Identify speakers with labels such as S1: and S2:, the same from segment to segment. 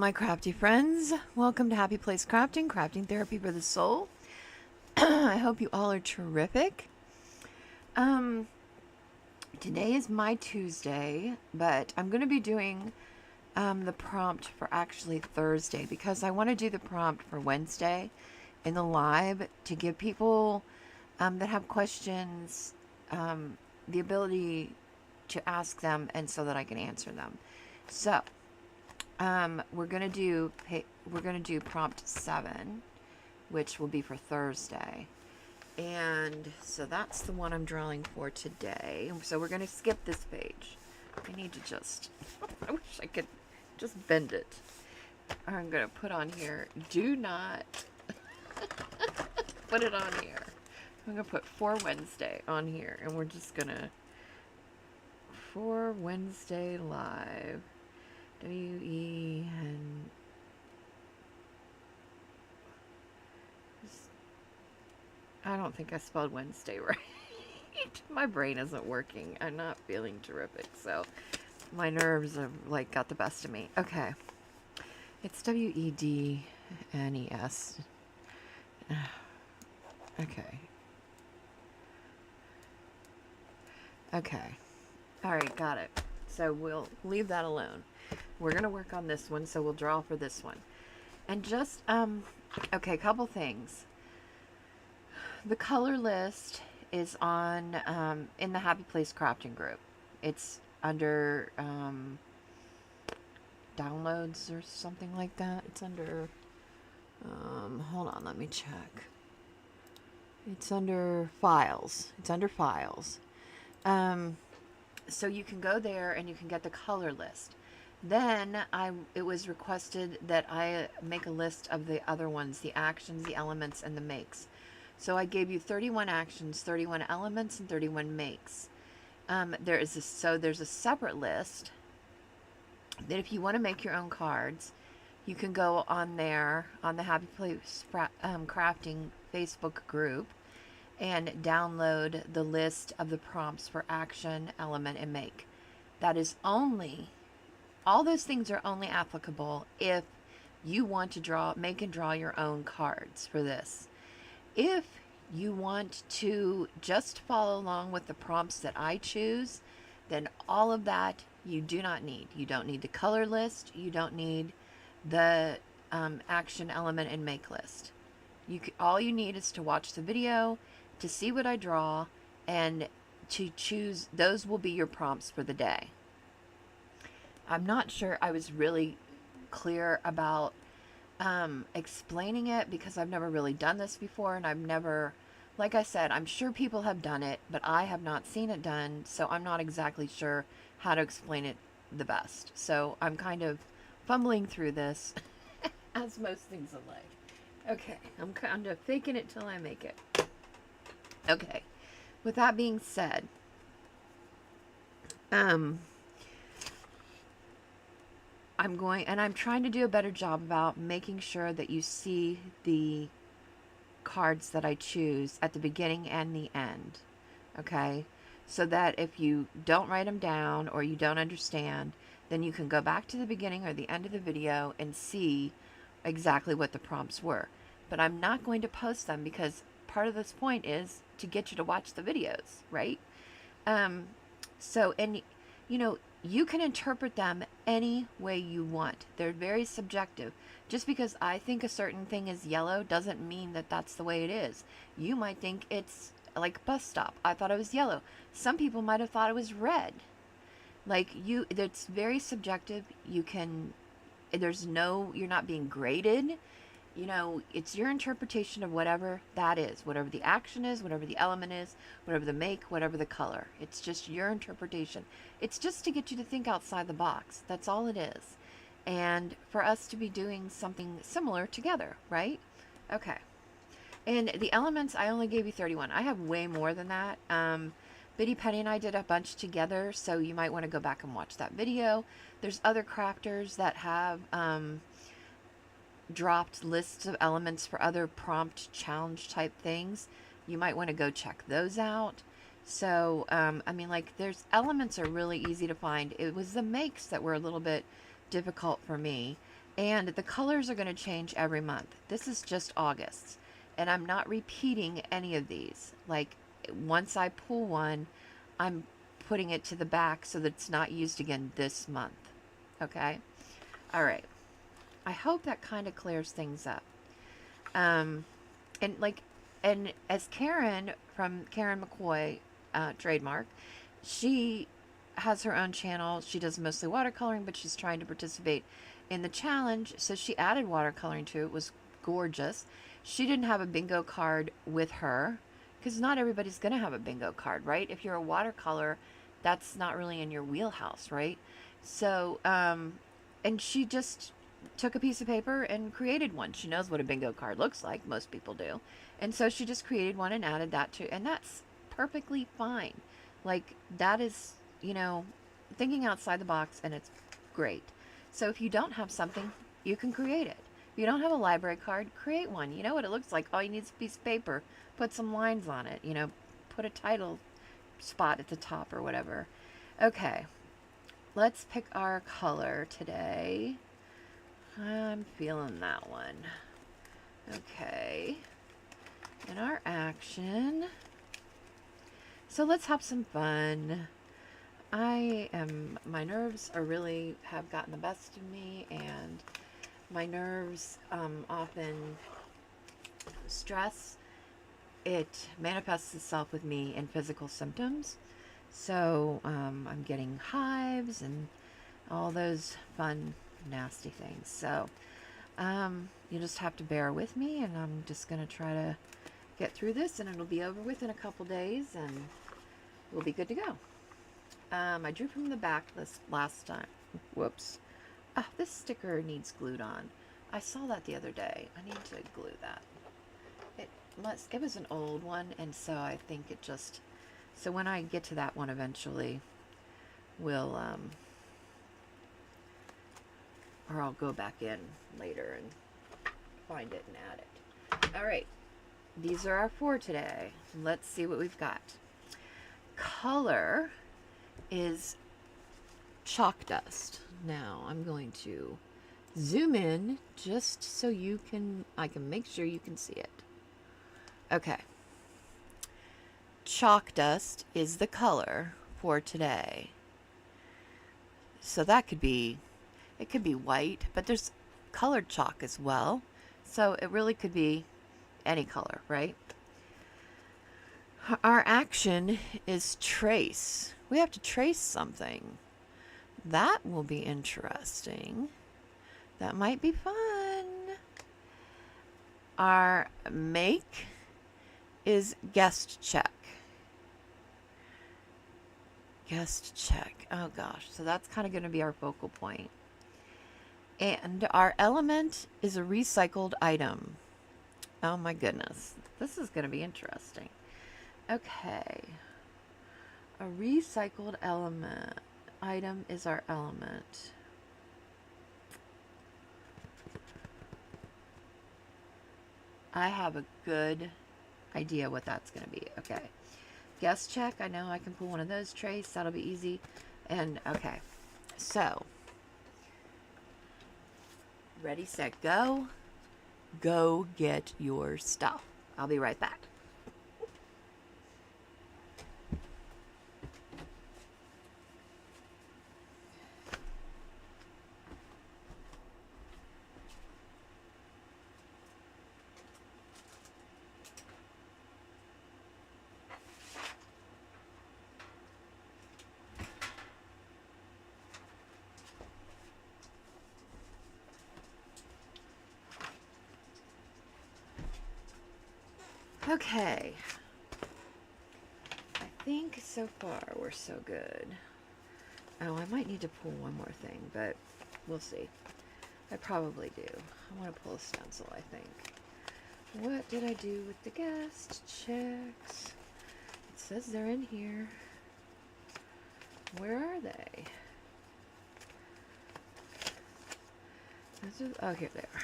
S1: my crafty friends. Welcome to Happy Place Crafting, crafting therapy for the soul. I hope you all are terrific. Um, Today is my Tuesday, but I'm going to be doing the prompt for actually Thursday because I want to do the prompt for Wednesday in the live to give people that have questions the ability to ask them and so that I can answer them. So, we're gonna do prompt 7, which will be for Thursday, and so that's the one I'm drawing for today. So we're gonna skip this page. I need to just I wish I could just bend it. I'm gonna put on here, do not put it on here. I'm gonna put for Wednesday on here, and we're just gonna for Wednesday live. W-E and I don't think I spelled Wednesday right. My brain isn't working. I'm not feeling terrific, so my nerves have like got the best of me. Okay. It's W-E-D-N-E-S. Okay. Okay. Alright, got it. So we'll leave that alone. We're going to work on this one, so we'll draw for this one. And just, okay, a couple things. The color list is on, in the Happy Place Crafting group. It's under, downloads or something like that. It's under, hold on, let me check. It's under files. It's under files. So you can go there and you can get the color list. Then it was requested that I make a list of the other ones, the actions, the elements, and the makes. So I gave you 31 actions, 31 elements, and 31 makes. There's a separate list that if you want to make your own cards, you can go on there on the Happy Place Crafting Facebook group and download the list of the prompts for action, element, and make. That is only, all those things are only applicable if you want to make and draw your own cards for this. If you want to just follow along with the prompts that I choose, then all of that you do not need. You don't need the color list. You don't need the action, element, and make list. All you need is to watch the video, to see what I draw, and to choose. Those will be your prompts for the day. I'm not sure I was really clear about explaining it because I've never really done this before, and I've never, like I said, I'm sure people have done it, but I have not seen it done, so I'm not exactly sure how to explain it the best. So I'm kind of fumbling through this as most things in life. Okay, I'm kind of faking it till I make it. Okay, with that being said, I'm trying to do a better job about making sure that you see the cards that I choose at the beginning and the end, okay? So that if you don't write them down or you don't understand, then you can go back to the beginning or the end of the video and see exactly what the prompts were. But I'm not going to post them because part of this point is to get you to watch the videos, right? And you know, you can interpret them any way you want. They're very subjective. Just because I think a certain thing is yellow doesn't mean that that's the way it is. You might think it's like bus stop. I thought it was yellow. Some people might have thought it was red. It's very subjective. You're not being graded. You know, it's your interpretation of whatever that is, whatever the action is, whatever the element is, whatever the make, whatever the color. It's just your interpretation. It's just to get you to think outside the box. That's all it is. And for us to be doing something similar together, right? Okay. And the elements, I only gave you 31. I have way more than that. Biddy Penny and I did a bunch together, so you might want to go back and watch that video. There's other crafters that have dropped lists of elements for other prompt challenge type things. You might want to go check those out. So, I mean, like, there's elements are really easy to find. It was the makes that were a little bit difficult for me. And the colors are going to change every month. This is just August. And I'm not repeating any of these. Like, once I pull one, I'm putting it to the back so that it's not used again this month. Okay? All right. I hope that kind of clears things up. Um, and like, and as Karen from Karen McCoy trademark, she has her own channel. She does mostly watercoloring, but she's trying to participate in the challenge. So she added watercoloring to it. It was gorgeous. She didn't have a bingo card with her because not everybody's going to have a bingo card, right? If you're a watercolor, that's not really in your wheelhouse, right? So, and she just took a piece of paper and created one. She knows what a bingo card looks like. Most people do. And so she just created one and added that to, and that's perfectly fine. Like, that is, you know, thinking outside the box, and it's great. So if you don't have something, you can create it. If you don't have a library card, create one. You know what it looks like. All you need is a piece of paper. Put some lines on it, you know, put a title spot at the top or whatever. Okay, let's pick our color today. I'm feeling that one. Okay. And our action. So let's have some fun. My nerves are really have gotten the best of me, and my nerves often stress. It manifests itself with me in physical symptoms. So I'm getting hives and all those fun, nasty things. So you just have to bear with me, and I'm just going to try to get through this, and it'll be over with in a couple days, and we'll be good to go. I drew from the back this last time. Whoops. Ah, this sticker needs glued on. I saw that the other day. I need to glue that. It was an old one, and so I think it just... So when I get to that one eventually, we'll... or I'll go back in later and find it and add it. All right. These are our 4 today. Let's see what we've got. Color is chalk dust. Now I'm going to zoom in just so I can make sure you can see it. Okay. Chalk dust is the color for today. So that could be, it could be white, but there's colored chalk as well. So it really could be any color, right? Our action is trace. We have to trace something. That will be interesting. That might be fun. Our make is guest check. Guest check. Oh gosh. So that's kind of going to be our focal point. And our element is a recycled item. Oh my goodness. This is going to be interesting. Okay. A recycled item is our element. I have a good idea what that's going to be. Okay. Guest check. I know I can pull one of those trays. That'll be easy. And okay. So, ready, set, go. Go get your stuff. I'll be right back. Okay. I think so far we're so good. Oh, I might need to pull one more thing, but we'll see. I probably do. I want to pull a stencil, I think. What did I do with the guest checks? It says they're in here. Where are they? Oh, here they are.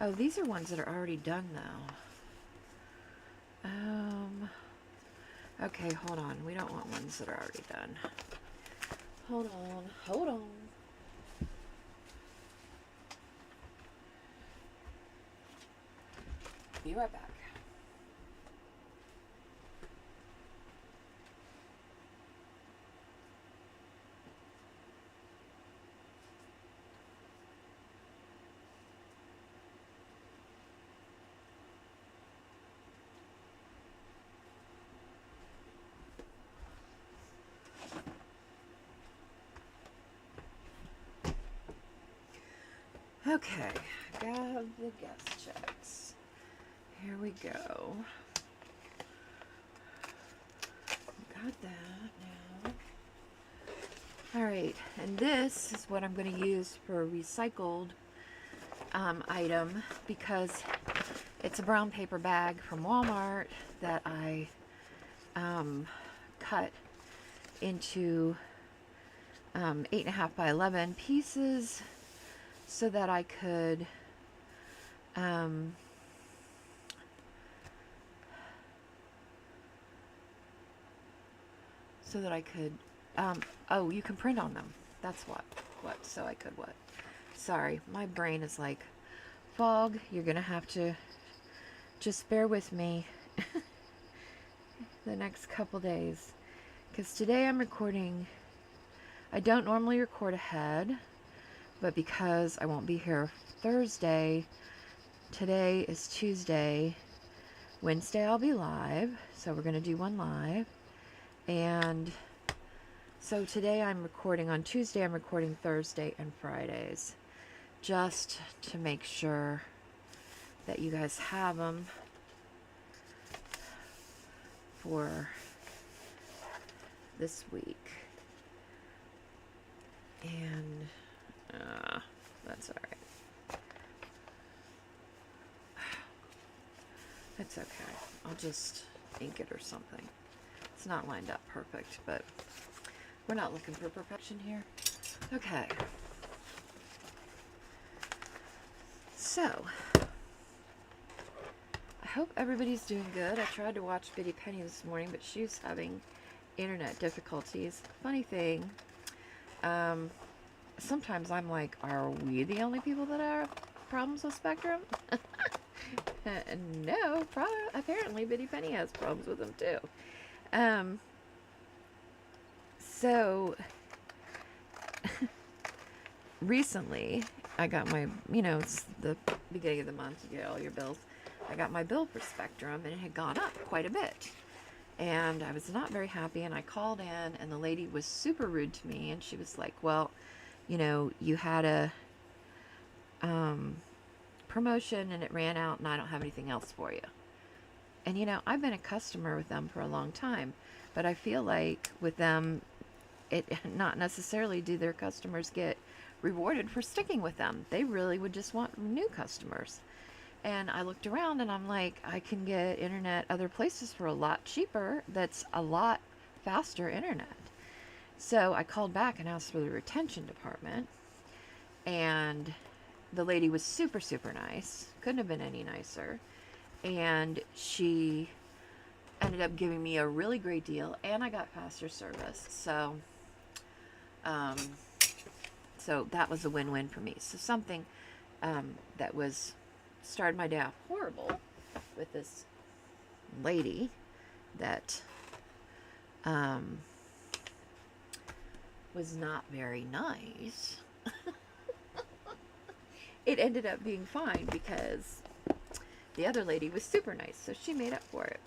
S1: Oh, these are ones that are already done now. Okay, hold on. We don't want ones that are already done. Hold on. Be right back. Okay, got the guest checks. Here we go. Got that now. Alright, and this is what I'm going to use for a recycled item, because it's a brown paper bag from Walmart that I cut into 8.5 by 11 pieces so that I could oh, you can print on them. That's what, so I could what? Sorry, my brain is like fog. You're gonna have to just bear with me the next couple days, because today I'm recording. I don't normally record ahead, but because I won't be here Thursday, today is Tuesday, Wednesday I'll be live, so we're gonna do one live. And so today I'm recording on Tuesday, I'm recording Thursday and Fridays, just to make sure that you guys have them for this week. And that's all right. It's okay. I'll just ink it or something. It's not lined up perfect, but we're not looking for perfection here. Okay. So, I hope everybody's doing good. I tried to watch Bitty Penny this morning, but she was having internet difficulties. Funny thing, sometimes I'm like, are we the only people that have problems with Spectrum? No, apparently Bitty Penny has problems with them too. So recently I got my, it's the beginning of the month, you get all your bills. I got my bill for Spectrum, and it had gone up quite a bit. And I was not very happy, and I called in, and the lady was super rude to me, and she was like, well, you had a promotion and it ran out, and I don't have anything else for you. And I've been a customer with them for a long time, but I feel like with them, it not necessarily do their customers get rewarded for sticking with them. They really would just want new customers. And I looked around, and I'm like, I can get internet other places for a lot cheaper, that's a lot faster internet. So I called back and asked for the retention department, and the lady was super, super nice. Couldn't have been any nicer. And she ended up giving me a really great deal, and I got faster service. So that was a win-win for me. So something that was started my day off horrible with this lady that was not very nice. It ended up being fine because the other lady was super nice, so she made up for it.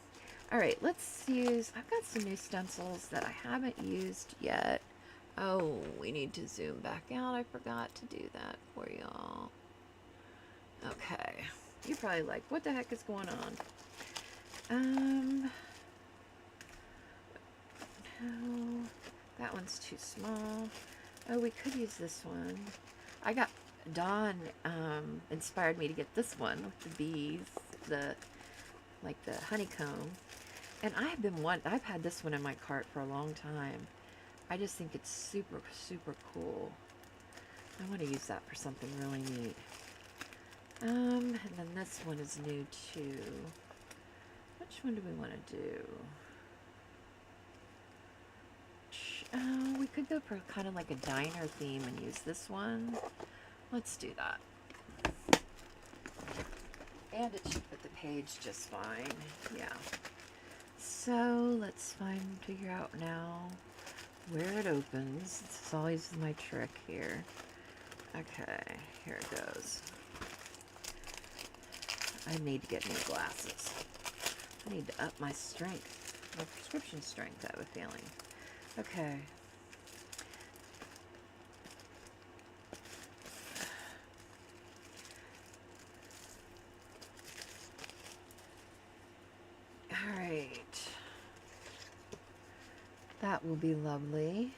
S1: Alright, let's use, I've got some new stencils that I haven't used yet. Oh, we need to zoom back out. I forgot to do that for y'all. Okay. You're probably like, what the heck is going on? No, that one's too small. Oh, we could use this one. I got Dawn inspired me to get this one with the bees, the honeycomb. And I've had this one in my cart for a long time. I just think it's super, super cool. I want to use that for something really neat. And then this one is new too. Which one do we want to do? We could go for kind of like a diner theme and use this one. Let's do that. And it should fit the page just fine. Yeah. So let's figure out now where it opens. This is always my trick here. Okay, here it goes. I need to get new glasses. I need to up my strength, my prescription strength, I have a feeling. Okay. All right. That will be lovely.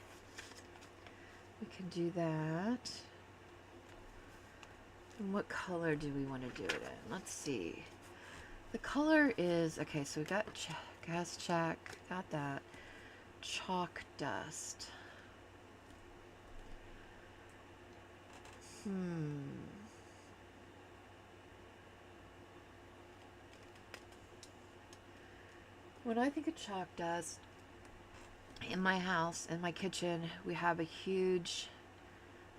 S1: We can do that. And what color do we want to do it in? Let's see. The color is, okay, so we got gas check, got that. Chalk dust. When I think of chalk dust, in my house, in my kitchen, we have a huge,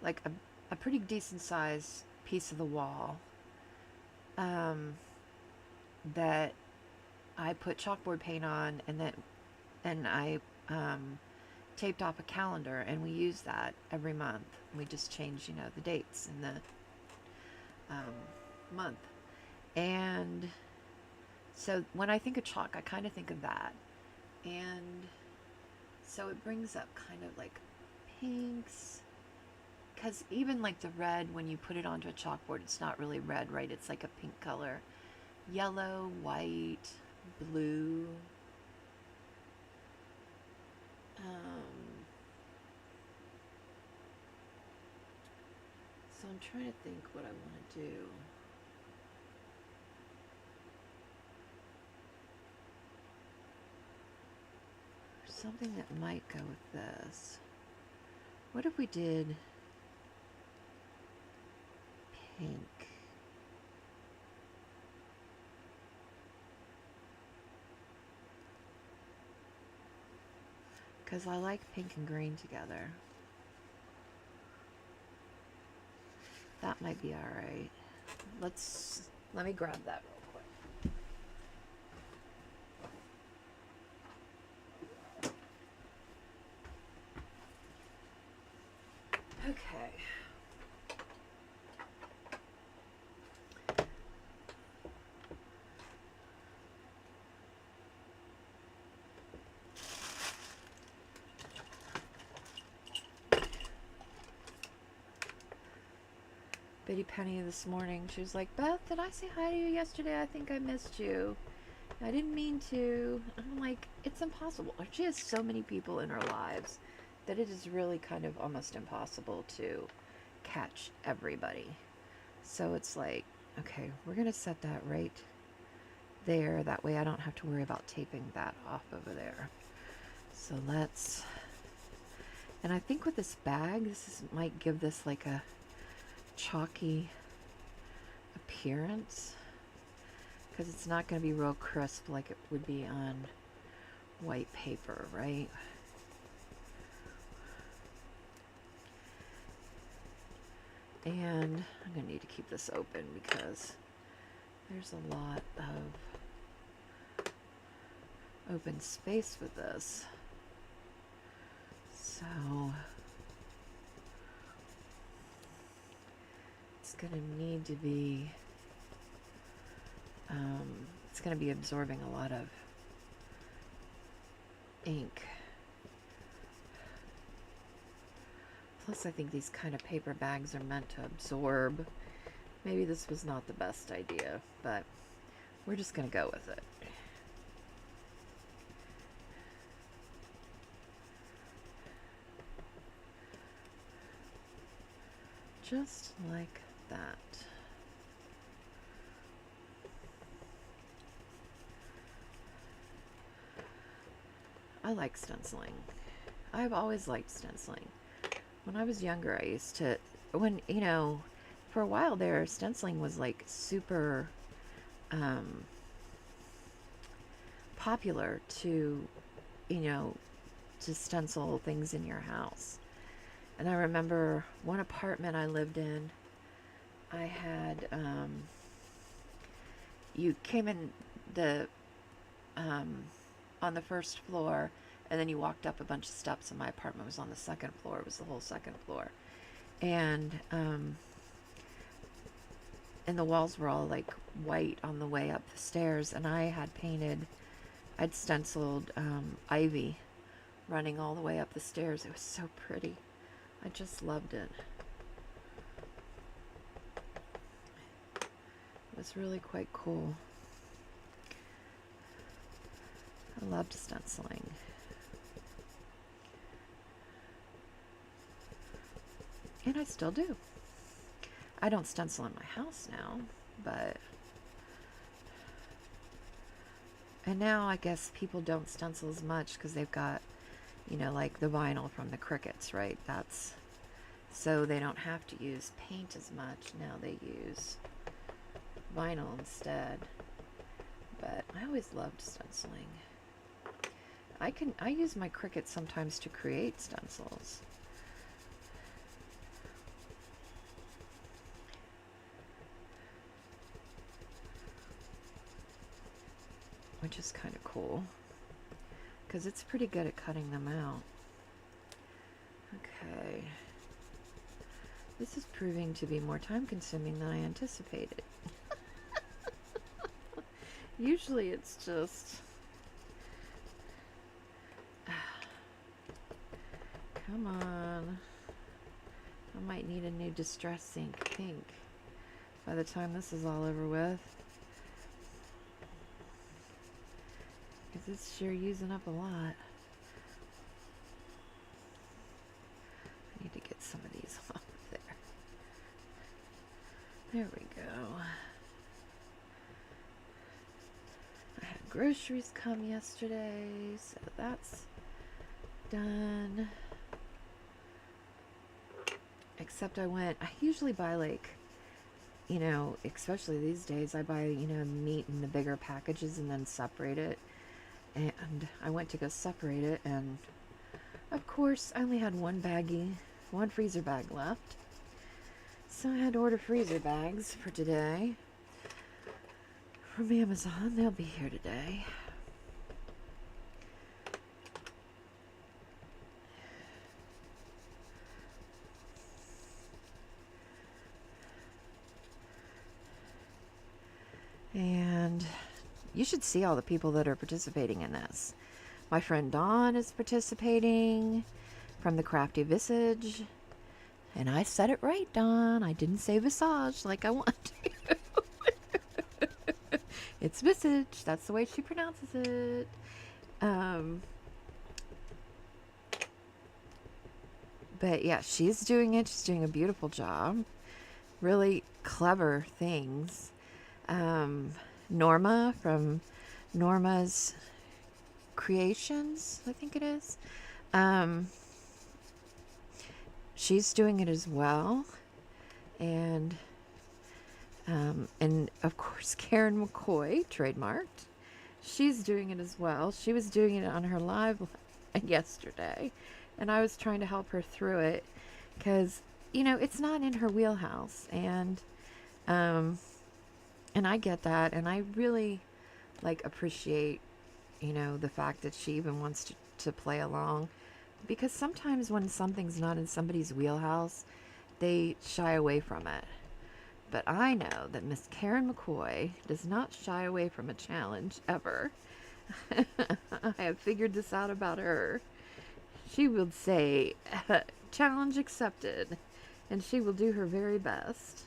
S1: like a pretty decent sized piece of the wall that I put chalkboard paint on, and I taped off a calendar, and we use that every month. We just change, the dates in the month. And so when I think of chalk, I kind of think of that. And so it brings up kind of like pinks. Because even like the red, when you put it onto a chalkboard, it's not really red, right? It's like a pink color. Yellow, white, blue. So I'm trying to think what I want to do. Something that might go with this. What if we did pink? Because I like pink and green together. That might be alright. Let me grab that real quick. Okay. Bitty Penny this morning, she was like, Beth, did I say hi to you yesterday? I think I missed you. I didn't mean to. I'm like, it's impossible. She has so many people in her lives that it is really kind of almost impossible to catch everybody. So it's like, okay, we're going to set that right there. That way I don't have to worry about taping that off over there. So let's, and I think with this bag, might give this like a chalky appearance, because it's not going to be real crisp like it would be on white paper, right? And I'm going to need to keep this open because there's a lot of open space with this. So it's going to need to be, it's going to be absorbing a lot of ink. Plus, I think these kind of paper bags are meant to absorb. Maybe this was not the best idea, but we're just going to go with it. Just like that. I like stenciling. I've always liked stenciling. When I was younger, I used to, for a while there, stenciling was like super popular to stencil things in your house. And I remember one apartment I lived in, I had, you came in the um, on the first floor, and then you walked up a bunch of steps, and my apartment was on the second floor. It was the whole second floor, and and the walls were all like white on the way up the stairs, and I'd stenciled ivy running all the way up the stairs. It was so pretty. I just loved it. It was really quite cool. I loved stenciling. And I still do. I don't stencil in my house now, but... And now I guess people don't stencil as much because they've got, you know, like the vinyl from the Cricuts, right? That's... So they don't have to use paint as much. Now they use vinyl instead. But I always loved stenciling. I use my Cricut sometimes to create stencils. Which is kind of cool, because it's pretty good at cutting them out. Okay. This is proving to be more time consuming than I anticipated. Usually it's just... Come on. I might need a new Distress ink pink by the time this is all over with. Because it's sure using up a lot. I need to get some of these off of there. There we go. I had groceries come yesterday, so that's done. Except I usually buy like, you know, especially these days, I buy, you know, meat in the bigger packages and then separate it. And I went to go separate it, and of course I only had one freezer bag left. So I had to order freezer bags for today from Amazon. They'll be here today. And you should see all the people that are participating in this. My friend Dawn is participating from the Crafty Visage. And I said it right, Dawn. I didn't say Visage like I want to. It's Visage. That's the way she pronounces it. But yeah, she's doing it. She's doing a beautiful job. Really clever things. Norma from Norma's Creations, I think it is. She's doing it as well. And of course, Karen McCoy, trademarked. She's doing it as well. She was doing it on her live yesterday. And I was trying to help her through it. Because, you know, it's not in her wheelhouse. And I get that, and I really, like, appreciate, you know, the fact that she even wants to play along. Because sometimes when something's not in somebody's wheelhouse, they shy away from it. But I know that Miss Karen McCoy does not shy away from a challenge, ever. I have figured this out about her. She will say, challenge accepted, and she will do her very best.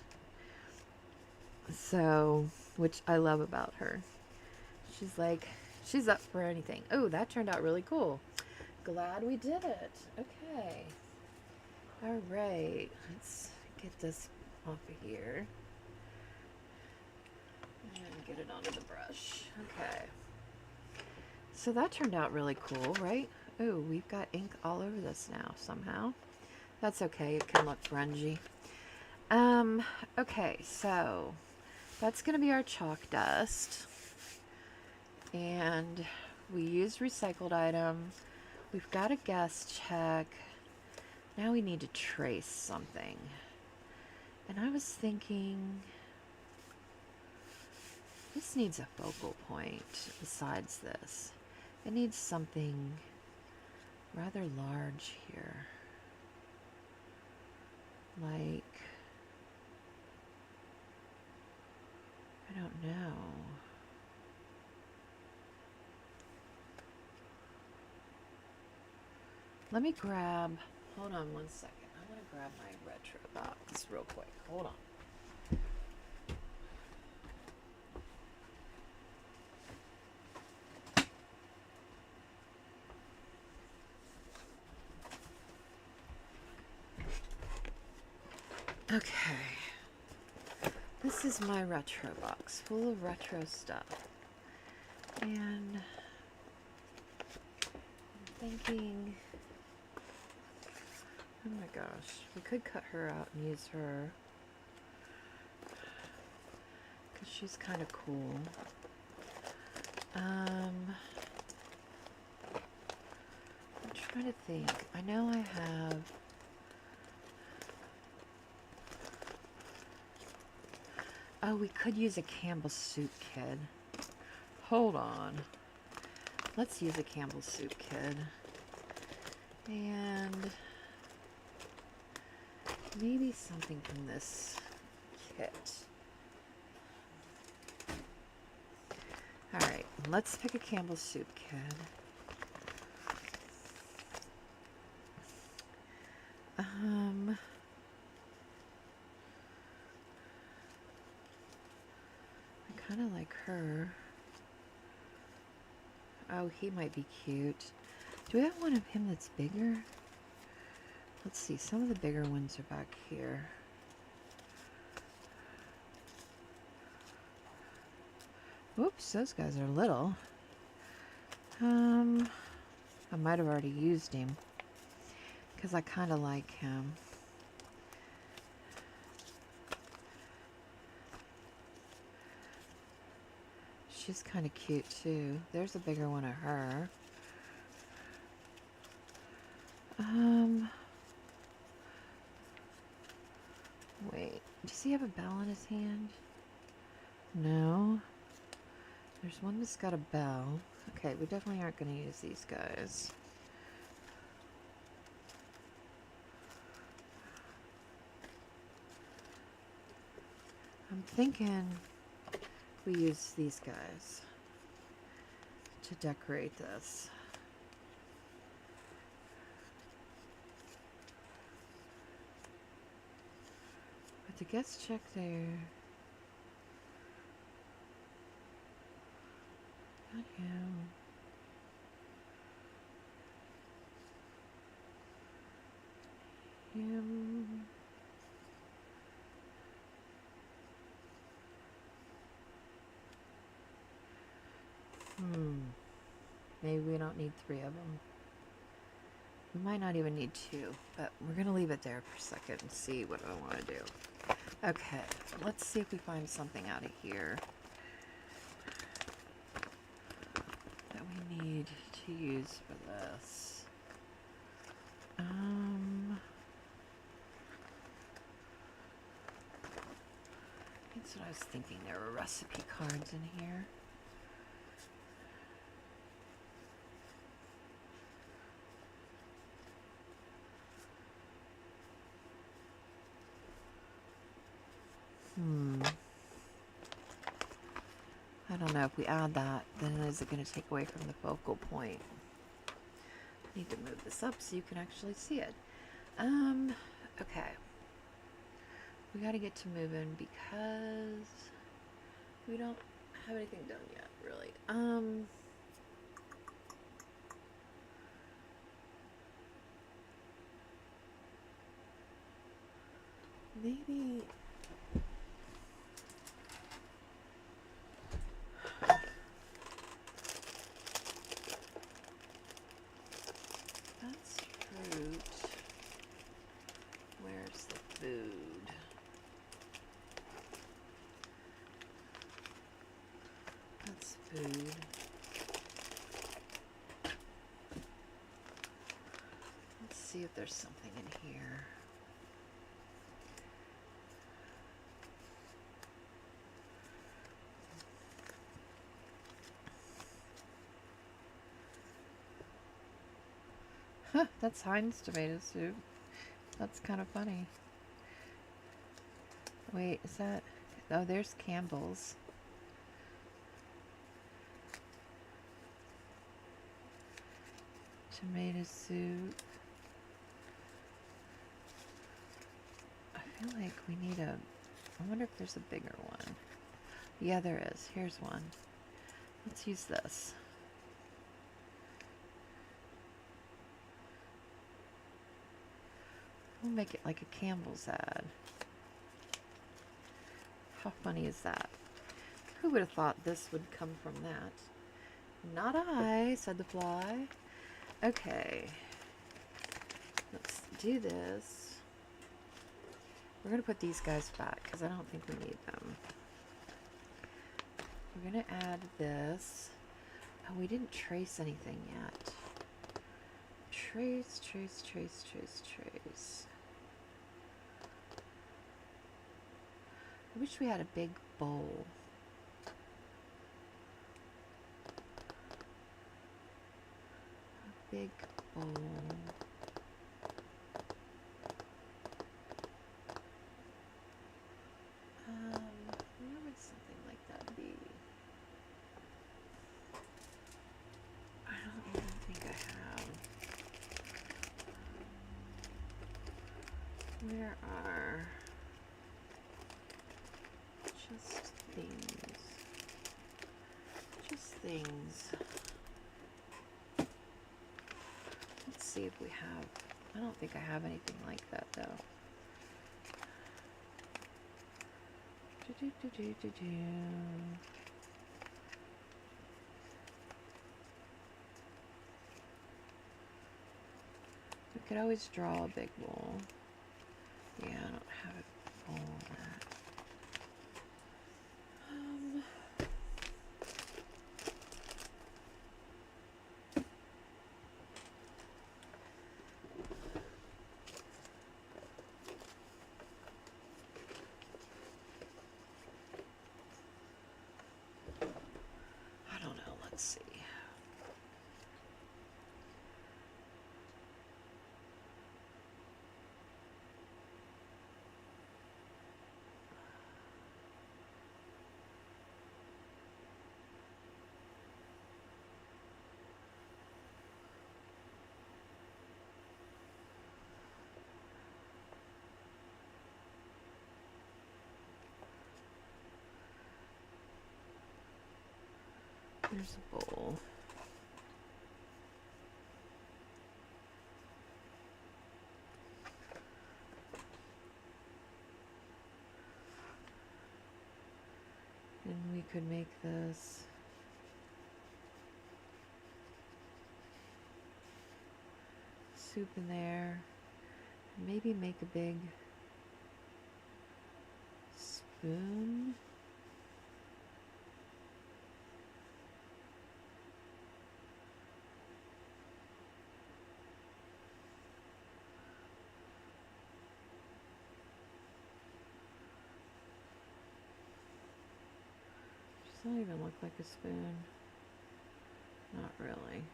S1: So, which I love about her. She's up for anything. Oh, that turned out really cool. Glad we did it. Okay. All right. Let's get this off of here. And get it onto the brush. Okay. So that turned out really cool, right? Oh, we've got ink all over this now somehow. That's okay. It can look grungy. Okay, so that's going to be our chalk dust. And we used recycled item. We've got a guess check. Now we need to trace something. And I was thinking, This needs a focal point besides this. It needs something rather large here. Like, I don't know. Let me grab, hold on one second. I want to grab my retro box real quick. Hold on. Okay. This is my retro box full of retro stuff. And I'm thinking, oh my gosh, we could cut her out and use her. Because she's kind of cool. I'm trying to think. I know I have... Oh, we could use a Campbell Soup Kid. Hold on. Let's use a Campbell Soup Kid. And maybe something from this kit. Alright, let's pick a Campbell Soup Kid. I kind of like her. Oh, he might be cute. Do we have one of him that's bigger? Let's see, some of the bigger ones are back here. Whoops, those guys are little. I might have already used him because I kind of like him. She's kind of cute too. There's a bigger one of her. Wait, does he have a bell in his hand? No. There's one that's got a bell. Okay, we definitely aren't going to use these guys. I'm thinking we use these guys to decorate this. But the guest check there. Not him. Him. Maybe we don't need 3 of them. We might not even need 2, but we're going to leave it there for a second and see what I want to do. Okay, let's see if we find something out of here that we need to use for this. That's what I was thinking. There were recipe cards in here. I don't know if we add that, then is it going to take away from the focal point? I need to move this up so you can actually see it. Okay. We got to get to moving because we don't have anything done yet, really. Maybe... That's fruit. Where's the food? That's food. Let's see if there's something in here. Huh, that's Heinz tomato soup. That's kind of funny. Wait, is that... Oh, there's Campbell's. Tomato soup. I feel like we need a... I wonder if there's a bigger one. Yeah, there is. Here's one. Let's use this. We'll make it like a Campbell's ad. How funny is that? Who would have thought this would come from that? Not I, said the fly. Okay. Let's do this. We're going to put these guys back because I don't think we need them. We're going to add this. Oh, we didn't trace anything yet. Trace, trace, trace, trace, trace. I wish we had a big bowl. A big bowl. Where would something like that be? I don't even think I have. Where are just things? Just things. Let's see if we have. I don't think I have anything like that though. We could always draw a big bowl. Yeah, I don't have a bowl of that. I don't know, let's see. There's a bowl. And we could make this soup in there. Maybe make a big spoon. Doesn't even look like a spoon. Not really.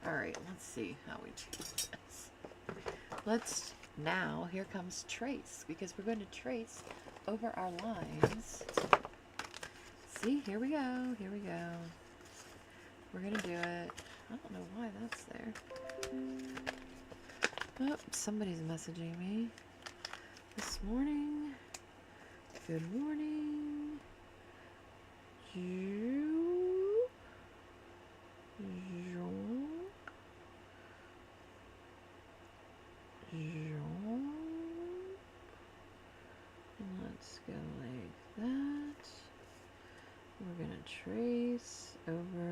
S1: Alright, let's see how we do this. Let's, now, here comes trace, because we're going to trace over our lines. See, here we go, here we go. We're going to do it. I don't know why that's there. Oh, somebody's messaging me this morning. Good morning. And let's go like that. We're going to trace over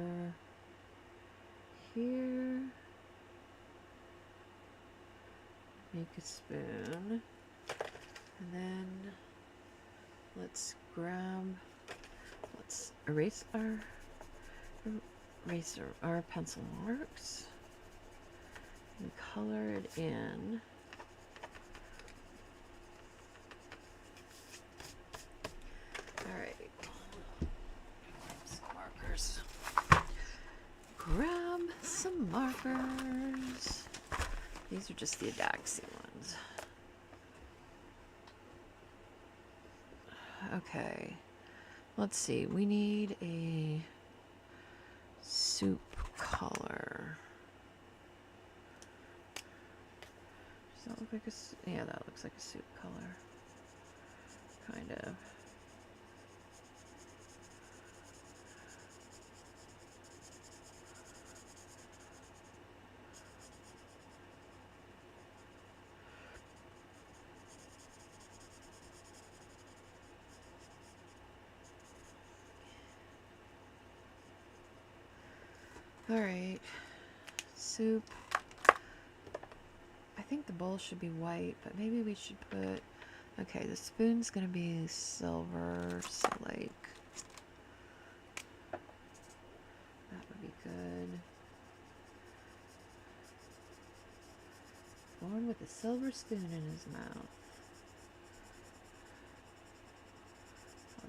S1: here. Make a spoon. And then let's erase our pencil marks. color it in. All right. Some markers. Grab some markers. These are just the Adaxi ones. Okay. Let's see. We need a soup color. Does that look like a... Yeah, that looks like a soup color. Kind of. Alright, soup. I think the bowl should be white, but maybe we should put... Okay, the spoon's gonna be silver, so like... That would be good. Born with a silver spoon in his mouth.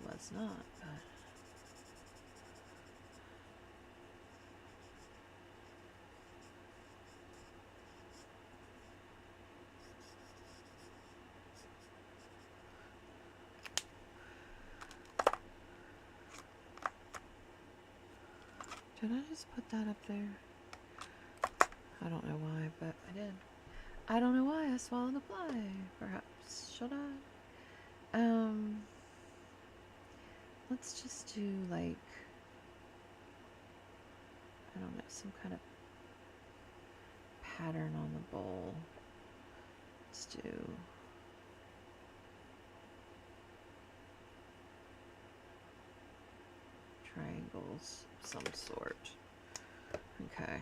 S1: Well, it's not, but... Did I just put that up there? I don't know why, but I did. I don't know why I swallowed the fly. Perhaps. Should I? Let's just do like, I don't know, some kind of pattern on the bowl. Let's do triangles of some sort. Okay.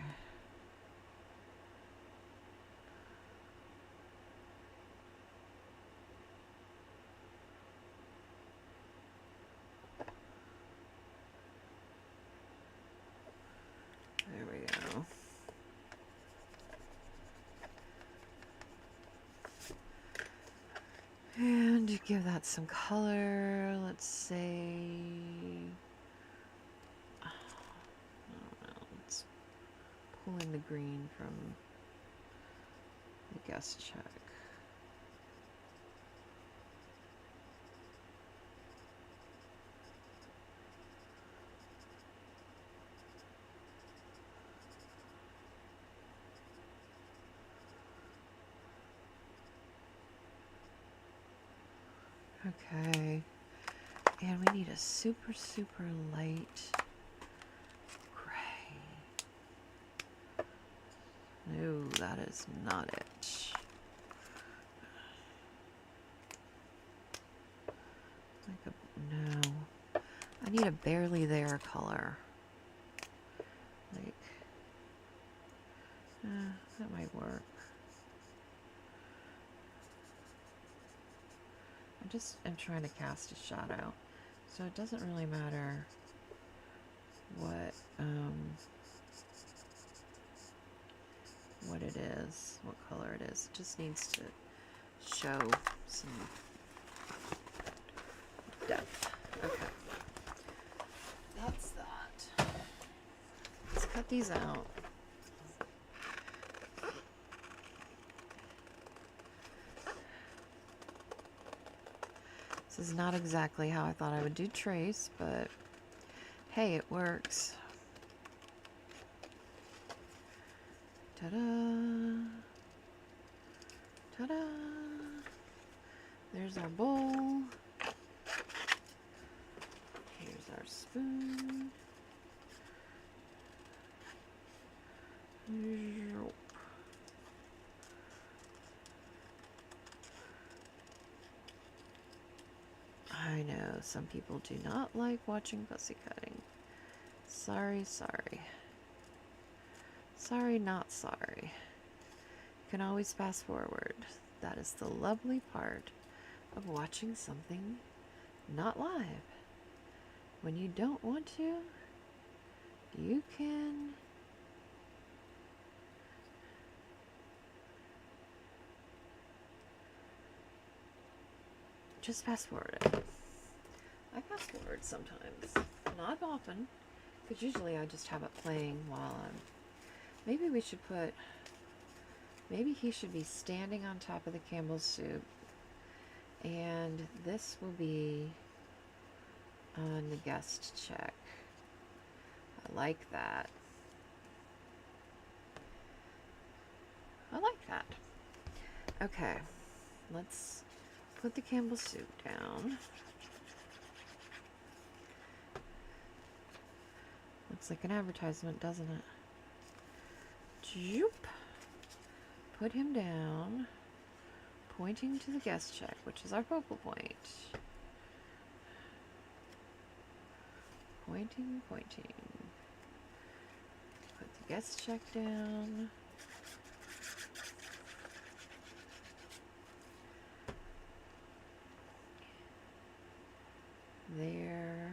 S1: There we go. And give that some color. Let's say, I don't know, let's pull in the green from the guest check. Okay, and we need a super, super light gray. No, that is not it. Like a, no, I need a barely there color. Like, that might work. I just am trying to cast a shadow, so it doesn't really matter what it is, what color it is. It just needs to show some depth. Okay, that's that. Let's cut these out. This is not exactly how I thought I would do trace, but hey, it works. Ta-da! Ta-da! There's our bowl. Here's our spoon. I know, some people do not like watching fussy cutting. Sorry, sorry. Sorry, not sorry. You can always fast forward. That is the lovely part of watching something not live. When you don't want to, you can just fast forward it. I fast forward sometimes. Not often, because usually I just have it playing while I'm... Maybe we should put... Maybe he should be standing on top of the Campbell's soup. And this will be on the guest check. I like that. I like that. Okay, let's put the Campbell's soup down. Looks like an advertisement, doesn't it? Joop. Put him down, pointing to the guest check, which is our focal point. Pointing, pointing. Put the guest check down. There.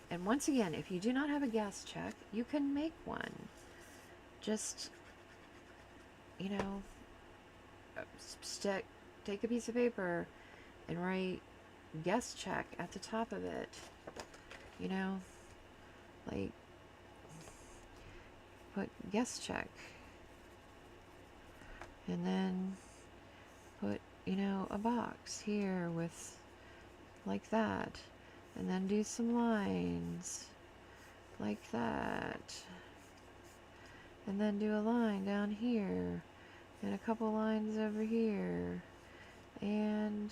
S1: And once again, if you do not have a guest check, you can make one. Just, you know, take a piece of paper and write guest check at the top of it. You know, like, put guest check. And then put, you know, a box here with, like that. And then do some lines like that. And then do a line down here. And a couple lines over here. And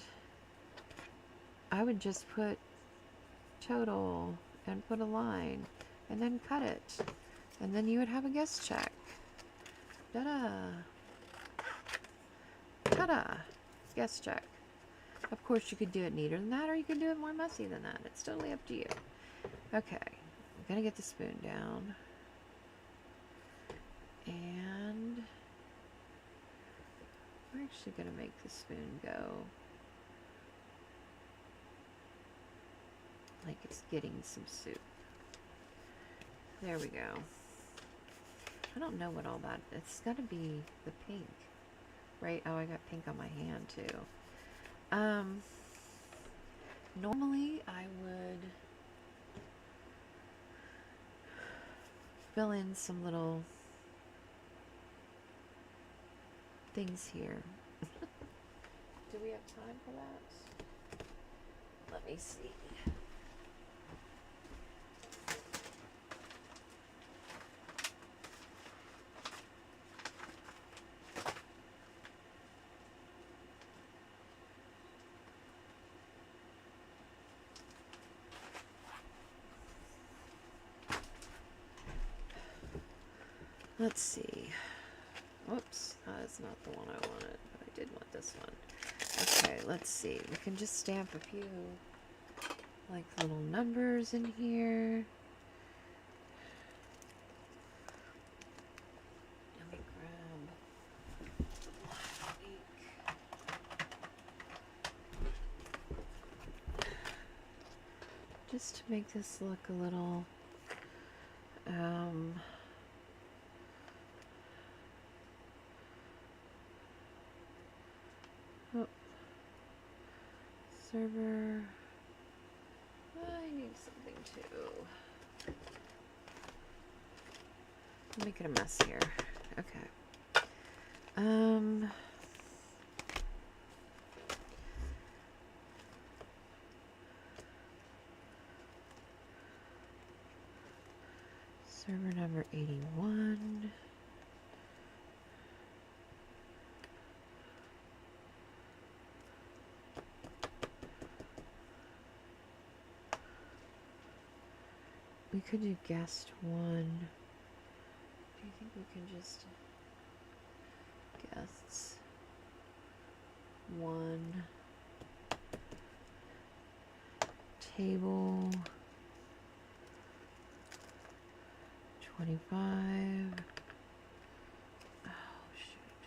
S1: I would just put total and put a line. And then cut it. And then you would have a guest check. Ta-da! Ta-da! Guest check. Of course, you could do it neater than that, or you could do it more messy than that. It's totally up to you. Okay, I'm gonna get the spoon down. And we're actually gonna make the spoon go like it's getting some soup. There we go. I don't know what all that, it's gotta be the pink, right? Oh, I got pink on my hand too. Normally I would fill in some little things here. Do we have time for that? Let me see. Let's see. Whoops, that's not the one I wanted. I did want this one. Okay, let's see. We can just stamp a few, like, little numbers in here. Let me grab black ink. Just to make this look a little, oh, server. I need something too. I'm making a mess here. Okay. Server number 81. We could do guest 1. Do you think we can just guests 1 table 25. Oh shoot.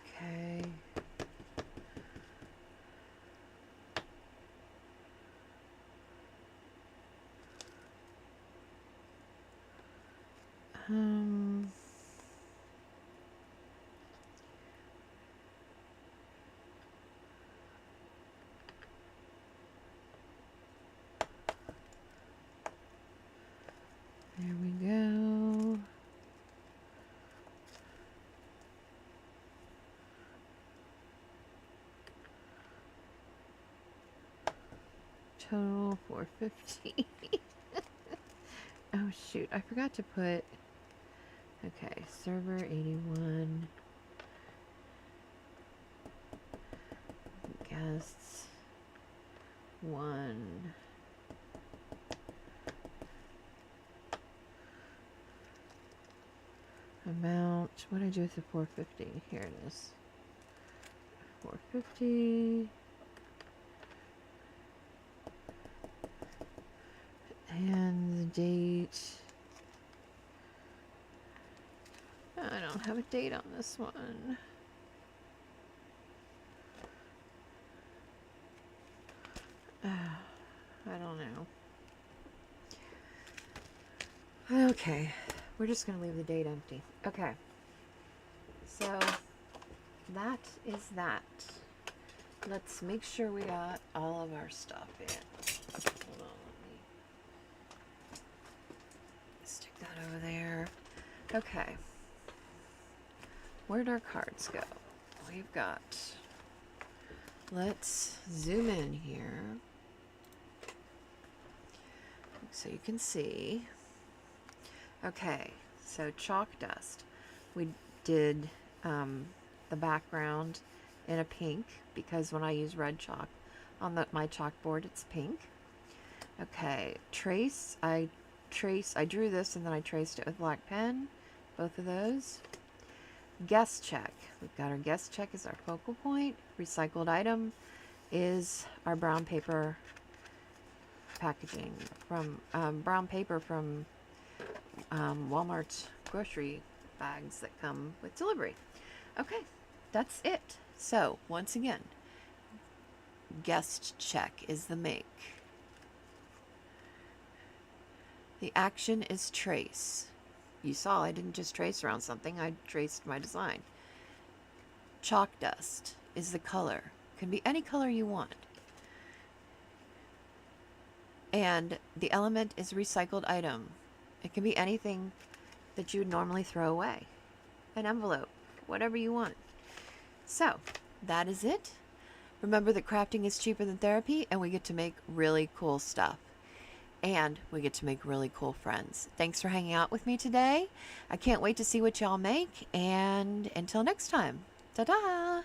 S1: Okay. Um, there we go. Total 450. Oh shoot, I forgot to put, okay, server 81, guests 1, amount, what did I do with the 450? Here it is. 450. And the date. I don't have a date on this one. I don't know. Okay, we're just gonna leave the date empty. Okay, so that is that. Let's make sure we got all of our stuff in. Hold on, let me stick that over there. Okay, where'd our cards go? We've got, let's zoom in here so you can see. Okay, so chalk dust. We did the background in a pink because when I use red chalk on my chalkboard, it's pink. Okay, trace. I drew this and then I traced it with black pen. Both of those. Guest check. We've got our guest check as our focal point. Recycled item is our brown paper packaging from brown paper from Walmart grocery bags that come with delivery. Okay, that's it. So once again, guest check is the make. The action is trace. You saw I didn't just trace around something, I traced my design. Chalk dust is the color. Can be any color you want. And the element is recycled item. It can be anything that you would normally throw away. An envelope, whatever you want. So, that is it. Remember that crafting is cheaper than therapy, and we get to make really cool stuff. And we get to make really cool friends. Thanks for hanging out with me today. I can't wait to see what y'all make, and until next time, ta-da!